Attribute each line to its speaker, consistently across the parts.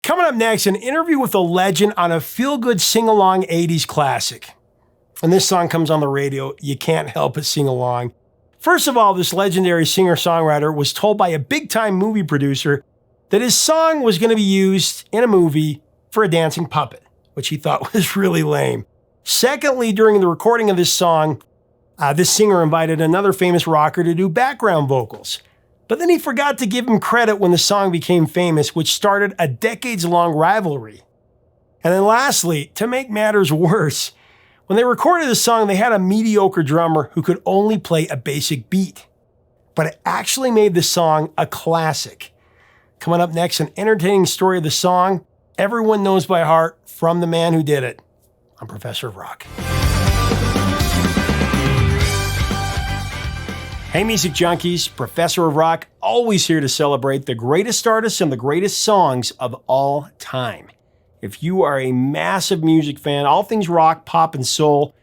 Speaker 1: Coming up next, an interview with a legend on a feel-good sing-along 80s classic. When this song comes on the radio, you can't help but sing along. First of all, this legendary singer-songwriter was told by a big-time movie producer that his song was going to be used in a movie for a dancing puppet, which he thought was really lame. Secondly, during the recording of this song, this singer invited another famous rocker to do background vocals. But then he forgot to give him credit when the song became famous, which started a decades-long rivalry. And then lastly, to make matters worse, when they recorded the song, they had a mediocre drummer who could only play a basic beat. But it actually made the song a classic. Coming up next, an entertaining story of the song everyone knows by heart from the man who did it. I'm Professor of Rock. Hey, music junkies, Professor of Rock, always here to celebrate the greatest artists and the greatest songs of all time. If you are a massive music fan, all things rock, pop, and soul,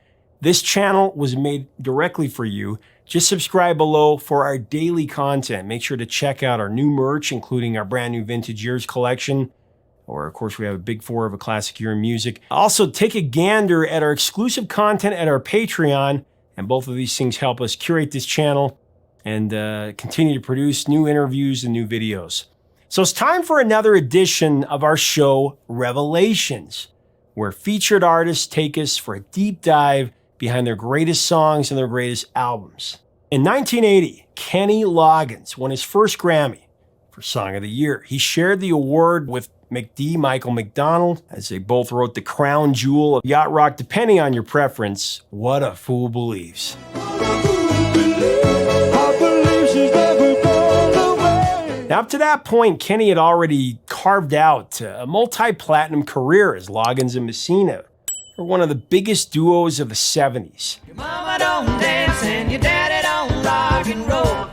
Speaker 1: this channel was made directly for you. Just subscribe below for our daily content. Make sure to check out our new merch, including our brand new Vintage Years collection. Or, of course, we have a big 4 of a classic year in music. Also, take a gander at our exclusive content at our Patreon. And both of these things help us curate this channel and continue to produce new interviews and new videos. So it's time for another edition of our show, Revelations, where featured artists take us for a deep dive behind their greatest songs and their greatest albums. In 1980, Kenny Loggins won his first Grammy for Song of the Year. He shared the award with Michael McDonald, as they both wrote the crown jewel of yacht rock, depending on your preference, What a Fool Believes. Now, up to that point, Kenny had already carved out a multi-platinum career as Loggins and Messina were one of the biggest duos of the 70s. Your mama don't dance and your daddy don't rock and roll.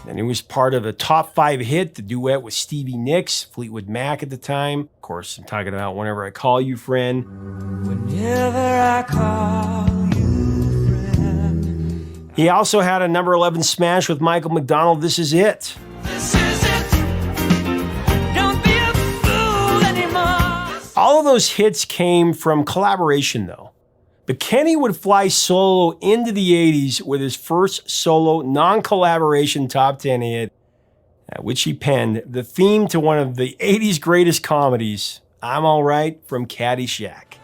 Speaker 1: And he was part of a top 5 hit, the duet with Stevie Nicks, Fleetwood Mac at the time. Of course, I'm talking about Whenever I Call You Friend. Whenever I call you friend. He also had a number 11 smash with Michael McDonald, This Is It. This is it. Don't be a fool anymore. All of those hits came from collaboration, though. But Kenny would fly solo into the 80s with his first solo non-collaboration top 10 hit, which he penned the theme to one of the 80s greatest comedies, I'm All Right, from Caddyshack.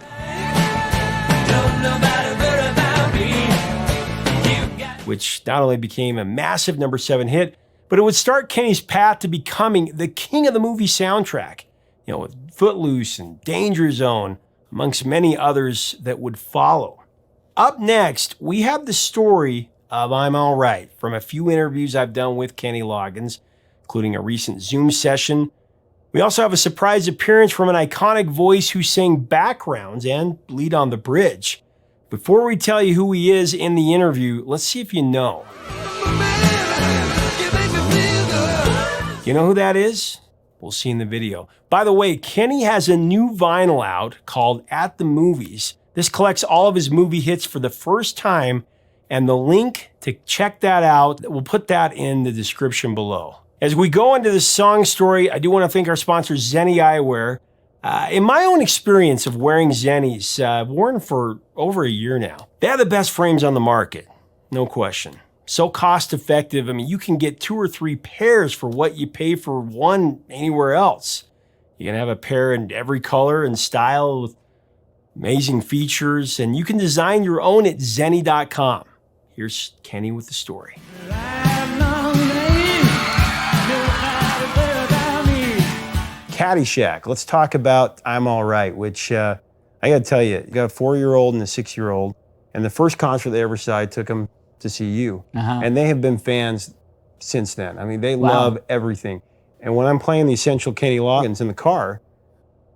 Speaker 1: Which not only became a massive number 7 hit, but it would start Kenny's path to becoming the king of the movie soundtrack, with Footloose and Danger Zone, amongst many others that would follow. Up next, we have the story of I'm All Right from a few interviews I've done with Kenny Loggins, including a recent Zoom session. We also have a surprise appearance from an iconic voice who sang backgrounds and lead on the bridge. Before we tell you who he is in the interview, let's see if you know. You know who that is? We'll see in the video. By the way, Kenny has a new vinyl out called At the Movies. This collects all of his movie hits for the first time, and the link to check that out, we'll put that in the description below. As we go into this song story, I do want to thank our sponsor, Zenni Eyewear. In my own experience of wearing Zennis, I've worn for over a year now. They have the best frames on the market, no question. So cost effective. I mean, you can get 2 or 3 pairs for what you pay for one anywhere else. You can have a pair in every color and style with amazing features, and you can design your own at Zenni.com. Here's Kenny with the story. Caddyshack. Let's talk about I'm All Right, which I got to tell you got a 4-year-old and a 6-year-old, and the first concert they ever saw, I took them to see you. And they have been fans since then. I mean, they love everything. And when I'm playing the Essential Kenny Loggins in the car,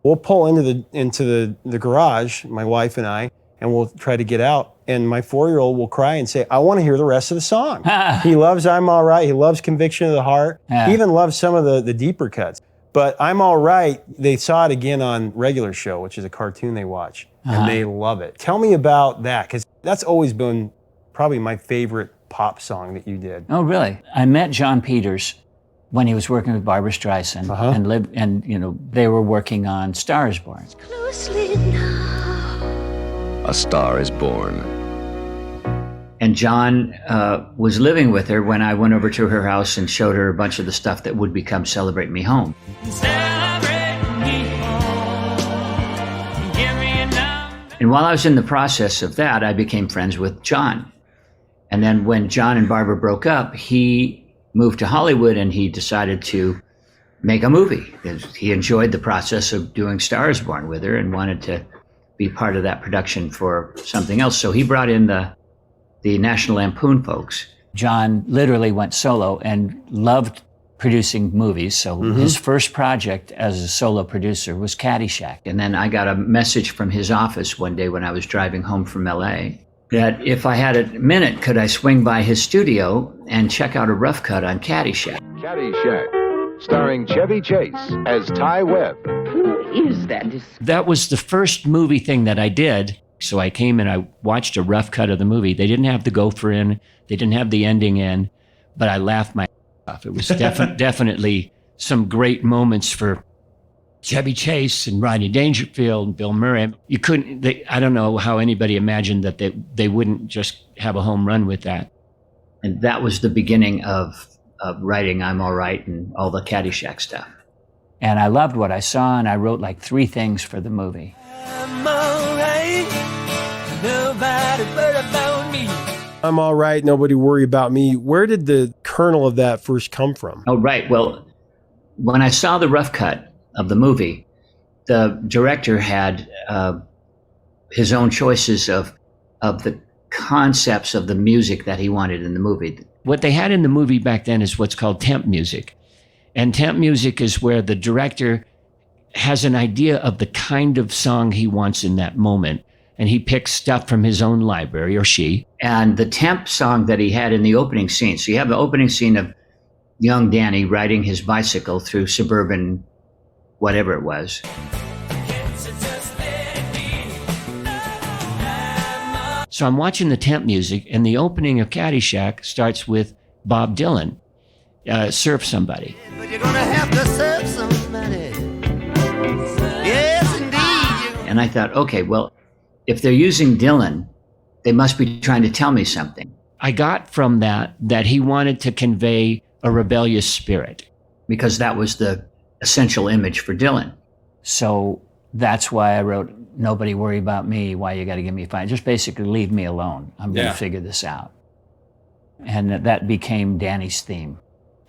Speaker 1: we'll pull into the garage, my wife and I, and we'll try to get out. And my 4-year-old will cry and say, I want to hear the rest of the song. He loves I'm All Right. He loves Conviction of the Heart. He even loves some of the deeper cuts. But I'm All Right, they saw it again on Regular Show, which is a cartoon they watch, and they love it. Tell me about that, because that's always been probably my favorite pop song that you did.
Speaker 2: Oh, really? I met John Peters when he was working with Barbra Streisand they were working on Star is Born.
Speaker 3: Closely now.
Speaker 4: A Star is Born.
Speaker 2: And John was living with her when I went over to her house and showed her a bunch of the stuff that would become Celebrate Me Home. And while I was in the process of that, I became friends with John. And then when John and Barbara broke up, he moved to Hollywood and he decided to make a movie. He enjoyed the process of doing Star is Born with her and wanted to be part of that production for something else. So he brought in the National Lampoon folks. John literally went solo and loved producing movies. So his first project as a solo producer was Caddyshack. And then I got a message from his office one day when I was driving home from LA that if I had a minute, could I swing by his studio and check out a rough cut on Caddyshack.
Speaker 4: Caddyshack, starring Chevy Chase as Ty Webb.
Speaker 3: Who is that?
Speaker 2: That was the first movie thing that I did. So I came and I watched a rough cut of the movie. They didn't have the gopher in, they didn't have the ending in, but I laughed my off. It was definitely some great moments for Chevy Chase and Rodney Dangerfield and Bill Murray. You couldn't, I don't know how anybody imagined that they wouldn't just have a home run with that. And that was the beginning of writing I'm All Right and all the Caddyshack stuff. And I loved what I saw, and I wrote like 3 things for the movie.
Speaker 5: I'm all right, nobody worry about me.
Speaker 1: I'm all right, nobody worry about me. Where did the kernel of that first come from?
Speaker 2: Oh, right. Well, when I saw the rough cut of the movie, the director had his own choices of the concepts of the music that he wanted in the movie. What they had in the movie back then is what's called temp music. And temp music is where the director has an idea of the kind of song he wants in that moment. And he picks stuff from his own library, or she. And the temp song that he had in the opening scene. So you have the opening scene of young Danny riding his bicycle through suburban, whatever it was. So I'm watching the temp music, and the opening of Caddyshack starts with Bob Dylan, Surf Somebody.
Speaker 5: But you're gonna have to serve somebody. Yes, indeed.
Speaker 2: And I thought, okay, well, if they're using Dylan, they must be trying to tell me something. I got from that he wanted to convey a rebellious spirit, because that was the essential image for Dylan. So that's why I wrote Nobody Worry About Me, Why You Gotta Give Me Five. Just basically leave me alone. I'm gonna figure this out. And that became Danny's theme.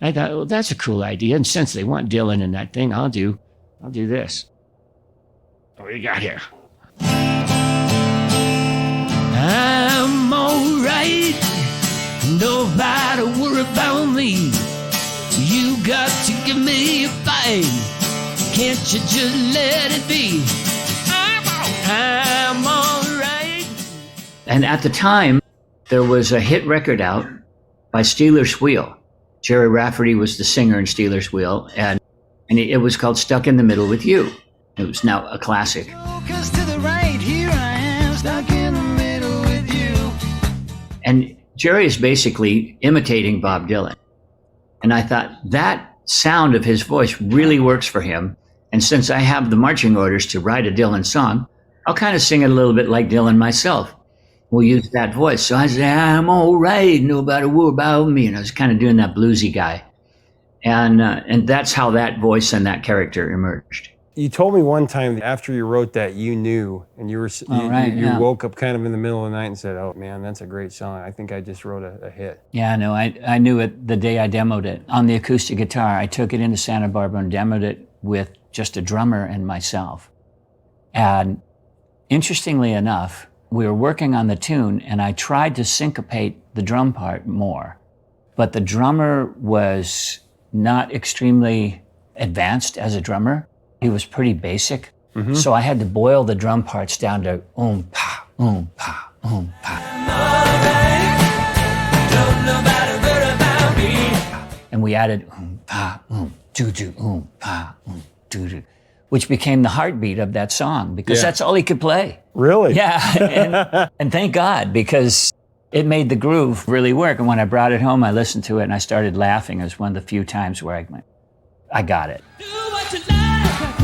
Speaker 2: I thought, well, that's a cool idea. And since they want Dylan in that thing, I'll do this. What do you got here? I'm all right. Nobody worry about me. You got to give me a fight. Can't you just let it be? I'm all right. And at the time, there was a hit record out by Steelers Wheel. Jerry Rafferty was the singer in Steelers Wheel, and it was called Stuck in the Middle with You. It was now a classic.
Speaker 5: Focus to the right, here I am, stuck in the middle with you.
Speaker 2: And Jerry is basically imitating Bob Dylan. And I thought that sound of his voice really works for him. And since I have the marching orders to write a Dylan song, I'll kind of sing it a little bit like Dylan myself. We'll use that voice. So I say, I'm all right, nobody worry about me. And I was kind of doing that bluesy guy. And that's how that voice and that character emerged.
Speaker 1: You told me one time after you wrote that, you knew, and you woke up kind of in the middle of the night and said, oh man, that's a great song. I think I just wrote a hit. Yeah, no, I knew it the day I demoed it. On the acoustic guitar, I took it into Santa Barbara and demoed it with just a drummer and myself. And interestingly enough, we were working on the tune, and I tried to syncopate the drum part more. But the drummer was not extremely advanced as a drummer. He was pretty basic. Mm-hmm. So I had to boil the drum parts down to pa, pa, pa. And we added pa, do, pa, do, which became the heartbeat of that song, because that's all he could play. Really?
Speaker 2: Yeah, and thank God, because It made the groove really work. And when I brought it home, I listened to it and I started laughing. It was one of the few times where I went, I got it.
Speaker 5: Do what you like.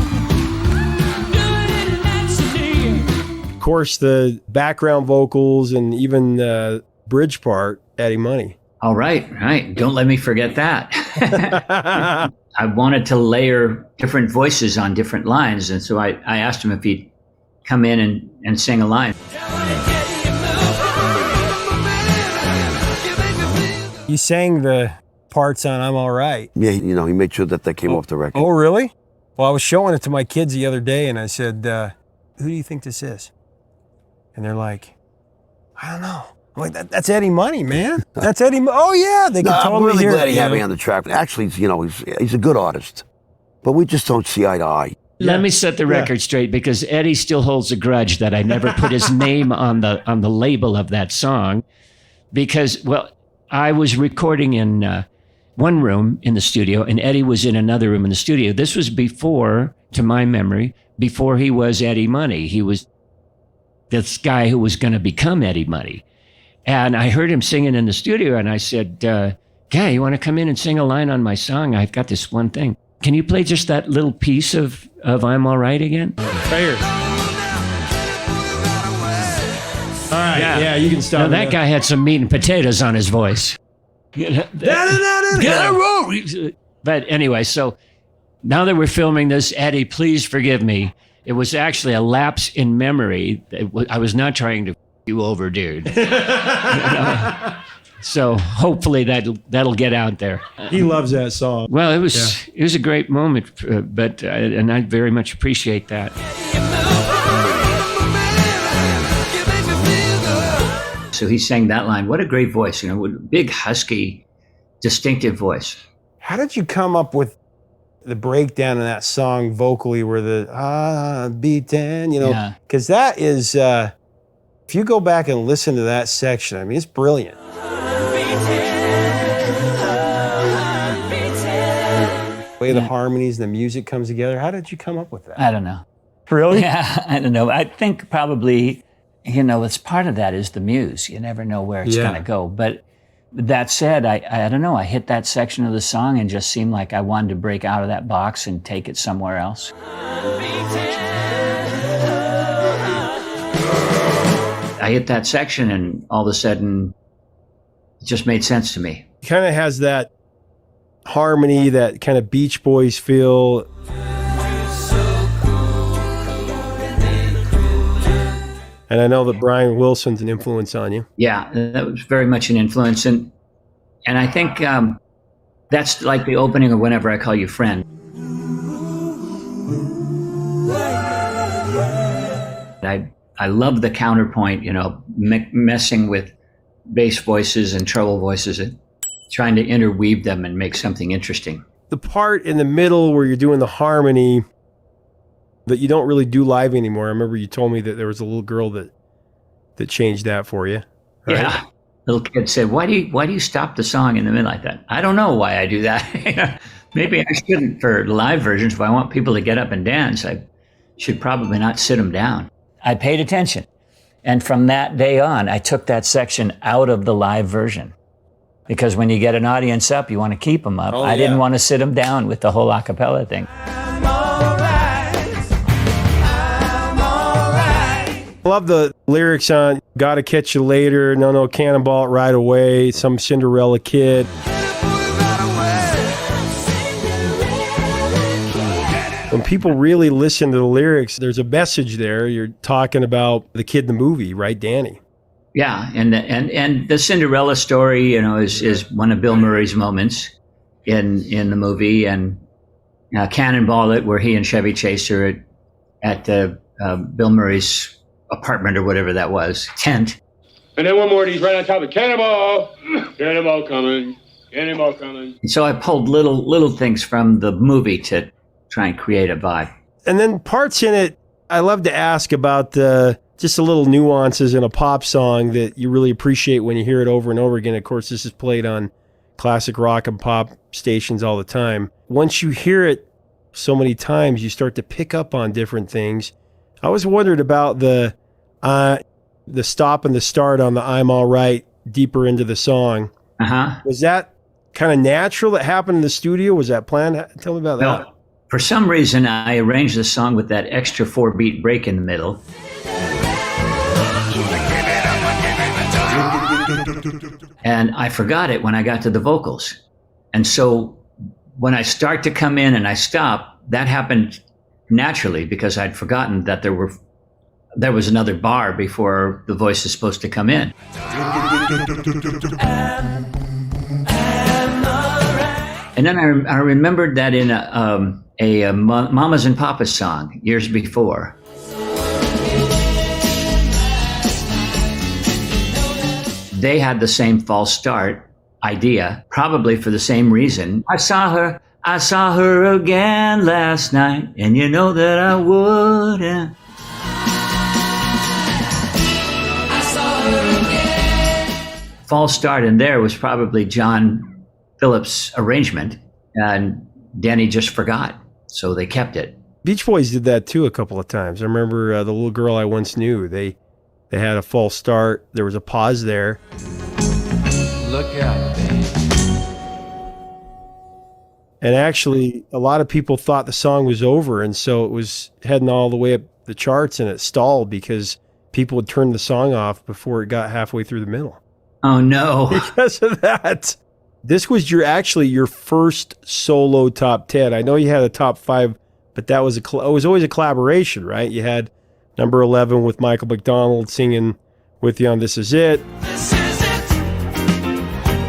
Speaker 5: Do it in an
Speaker 1: Of course, the background vocals and even the bridge part, Eddie Money.
Speaker 2: All right, right. Don't let me forget that. I wanted to layer different voices on different lines. And so I asked him if he'd come in and sing a line.
Speaker 1: You sang the parts on I'm All Right.
Speaker 6: Yeah, he made sure that came off the record.
Speaker 1: Oh, really? Well, I was showing it to my kids the other day, and I said, who do you think this is? And they're like, I don't know. I'm like, that's Eddie Money, man. That's Eddie Oh, yeah. They can totally
Speaker 6: I'm really
Speaker 1: hear
Speaker 6: glad
Speaker 1: it,
Speaker 6: he had me on the track. Actually, he's a good artist, but we just don't see eye to eye.
Speaker 7: Let me set the record straight, because Eddie still holds a grudge that I never put his name on the label of that song, because, well, I was recording in one room in the studio, and Eddie was in another room in the studio. This was before, to my memory, before he was Eddie Money. He was this guy who was going to become Eddie Money. And I heard him singing in the studio, and I said, "Guy, you want to come in and sing a line on my song? I've got this one thing. Can you play just that little piece of I'm All Right again?"
Speaker 1: Fair. All right, yeah, you can stop.
Speaker 7: Now, that guy had some meat and potatoes on his voice. But anyway, so now that we're filming this, Eddie, please forgive me. It was actually a lapse in memory. I was not trying to you over, dude. So hopefully that'll get out there.
Speaker 1: He loves that song.
Speaker 7: Well, it was a great moment, but and I very much appreciate that.
Speaker 2: So he sang that line. What a great voice, big, husky, distinctive voice.
Speaker 1: How did you come up with the breakdown in that song vocally where the beaten, because that is, if you go back and listen to that section, I mean, it's brilliant. The way the harmonies and the music comes together. How did you come up with that?
Speaker 2: I don't know.
Speaker 1: Really?
Speaker 2: Yeah, I don't know. I think probably, it's part of that is the muse. You never know where it's going to go. But that said, I don't know. I hit that section of the song and just seemed like I wanted to break out of that box and take it somewhere else. I hit that section and all of a sudden it just made sense to me.
Speaker 1: It kind of has that harmony, that kind of Beach Boys feel. And I know that Brian Wilson's an influence on you.
Speaker 2: Yeah, that was very much an influence. And I think that's like the opening of Whenever I Call You Friend. I love the counterpoint, messing with bass voices and treble voices and trying to interweave them and make something interesting.
Speaker 1: The part in the middle where you're doing the harmony that you don't really do live anymore. I remember you told me that there was a little girl that changed that for you. Right?
Speaker 2: Yeah. Little kid said, why do you stop the song in the middle like that? I don't know why I do that. Maybe I shouldn't for live versions. If I want people to get up and dance, I should probably not sit them down. I paid attention. And from that day on, I took that section out of the live version. Because when you get an audience up, you want to keep them up. I didn't want to sit them down with the whole a cappella thing.
Speaker 1: I love the lyrics on Gotta Catch You Later, No Cannonball It Right Away, Some Cinderella Kid. When people really listen to the lyrics, there's a message there. You're talking about the kid in the movie, right, Danny?
Speaker 2: Yeah, and the Cinderella story, is one of Bill Murray's moments in the movie, and Cannonball It, where he and Chevy Chase are at the Bill Murray's apartment or whatever that was, tent.
Speaker 8: And then one more, he's right on top of Cannonball. Cannonball coming. Cannonball coming.
Speaker 2: And so I pulled little things from the movie to try and create a vibe.
Speaker 1: And then parts in it, I love to ask about just the little nuances in a pop song that you really appreciate when you hear it over and over again. Of course, this is played on classic rock and pop stations all the time. Once you hear it so many times, you start to pick up on different things. I always wondered about the stop and the start on the I'm All Right deeper into the song. Was that kind of natural that happened in the studio? Was that planned? Tell me about that.
Speaker 2: Well, for some reason, I arranged the song with that extra 4-beat break in the middle. And I forgot it when I got to the vocals. And so when I start to come in and I stop, that happened naturally because I'd forgotten that there was another bar before the voice is supposed to come in. And then I remembered that in a Mamas and Papas song years before. They had the same false start idea, probably for the same reason. I saw her again last night, and you know that I wouldn't. False start in there was probably John Phillips' arrangement, and Danny just forgot, so they kept it.
Speaker 1: Beach Boys did that too a couple of times. I remember The Little Girl I Once Knew. They had a false start. There was a pause there.
Speaker 9: Look out, baby.
Speaker 1: And actually, a lot of people thought the song was over, and so it was heading all the way up the charts, and it stalled because people would turn the song off before it got halfway through the middle.
Speaker 2: Oh, no.
Speaker 1: Because of that. This was your first solo top 10. I know you had a top 5, but that was it was always a collaboration, right? You had number 11 with Michael McDonald singing with you on This Is It.
Speaker 5: This is it.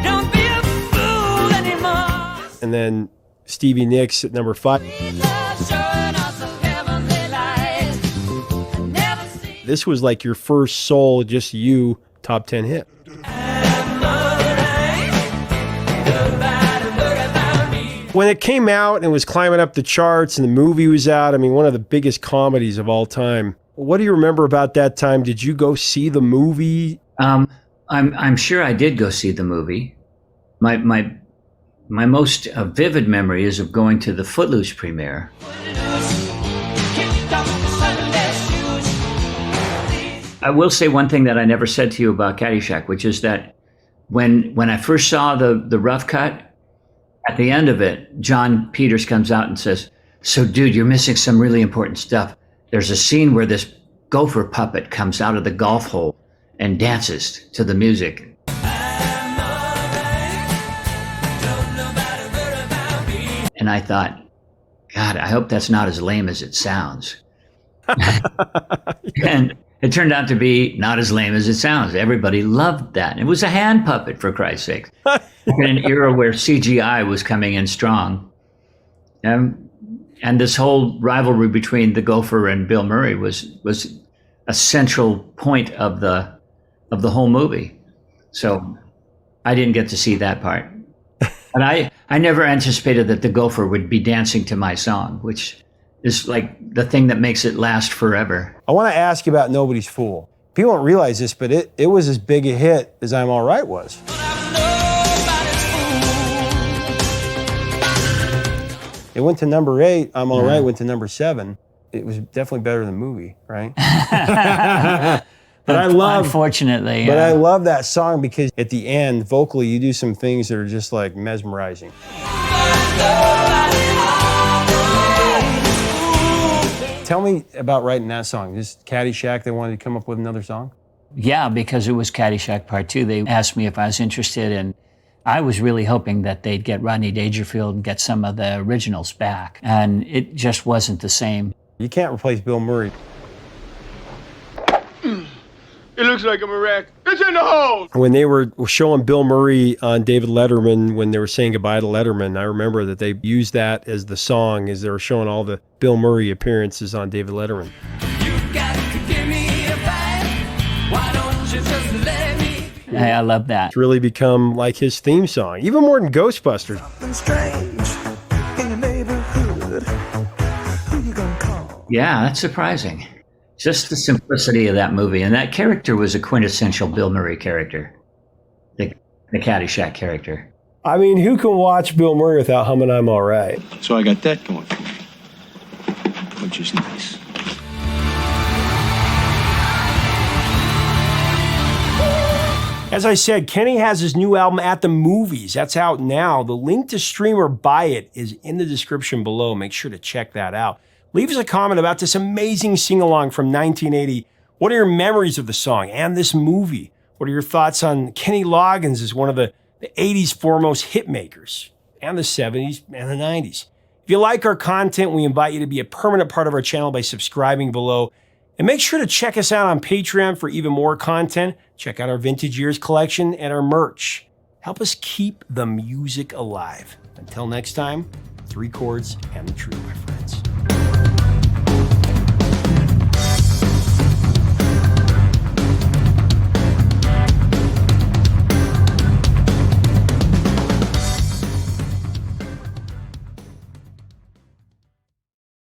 Speaker 5: Don't be a fool anymore.
Speaker 1: And then Stevie Nicks at number 5. This was like your first solo, just you, top 10 hit. When it came out and was climbing up the charts and the movie was out, I mean, one of the biggest comedies of all time. What do you remember about that time? Did you go see the movie?
Speaker 2: I'm sure I did go see the movie. My most vivid memory is of going to the Footloose premiere. I will say one thing that I never said to you about Caddyshack, which is that when I first saw the rough cut, at the end of it, John Peters comes out and says, "So, dude, you're missing some really important stuff. There's a scene where this gopher puppet comes out of the golf hole and dances to the music." And I thought, God, I hope that's not as lame as it sounds. And it turned out to be not as lame as it sounds. Everybody loved that. It was a hand puppet, for Christ's sake. In an era where CGI was coming in strong. And this whole rivalry between the Gopher and Bill Murray was a central point of the whole movie. So I didn't get to see that part. But I never anticipated that the Gopher would be dancing to my song, which is like the thing that makes it last forever.
Speaker 1: I want to ask you about Nobody's Fool. People don't realize this, but it was as big a hit as I'm All Right was. It went to number 8. I'm All Right went to number 7. It was definitely better than the movie, right? But I love that song because at the end, vocally, you do some things that are just like mesmerizing. Tell me about writing that song. Just Caddyshack, they wanted to come up with another song?
Speaker 7: Yeah, because it was Caddyshack Part 2. They asked me if I was interested, and I was really hoping that they'd get Rodney Dangerfield and get some of the originals back. And it just wasn't the same.
Speaker 1: You can't replace Bill Murray.
Speaker 8: It looks like I'm a wreck. It's in the hole!
Speaker 1: When they were showing Bill Murray on David Letterman, when they were saying goodbye to Letterman, I remember that they used that as the song as they were showing all the Bill Murray appearances on David Letterman.
Speaker 5: You got to give me a fight. Why don't you just let me?
Speaker 7: I love that.
Speaker 1: It's really become like his theme song, even more than Ghostbusters.
Speaker 2: Yeah, that's surprising. Just the simplicity of that movie. And that character was a quintessential Bill Murray character. The Caddyshack character.
Speaker 1: I mean, who can watch Bill Murray without humming I'm All Right?
Speaker 8: So I got that going for me, which is nice.
Speaker 1: As I said, Kenny has his new album At the Movies. That's out now. The link to stream or buy it is in the description below. Make sure to check that out. Leave us a comment about this amazing sing-along from 1980. What are your memories of the song and this movie? What are your thoughts on Kenny Loggins as one of the 80s foremost hit makers, and the 70s and the 90s? If you like our content, we invite you to be a permanent part of our channel by subscribing below. And make sure to check us out on Patreon for even more content. Check out our Vintage Years collection and our merch. Help us keep the music alive. Until next time, 3 chords and the truth, my friend.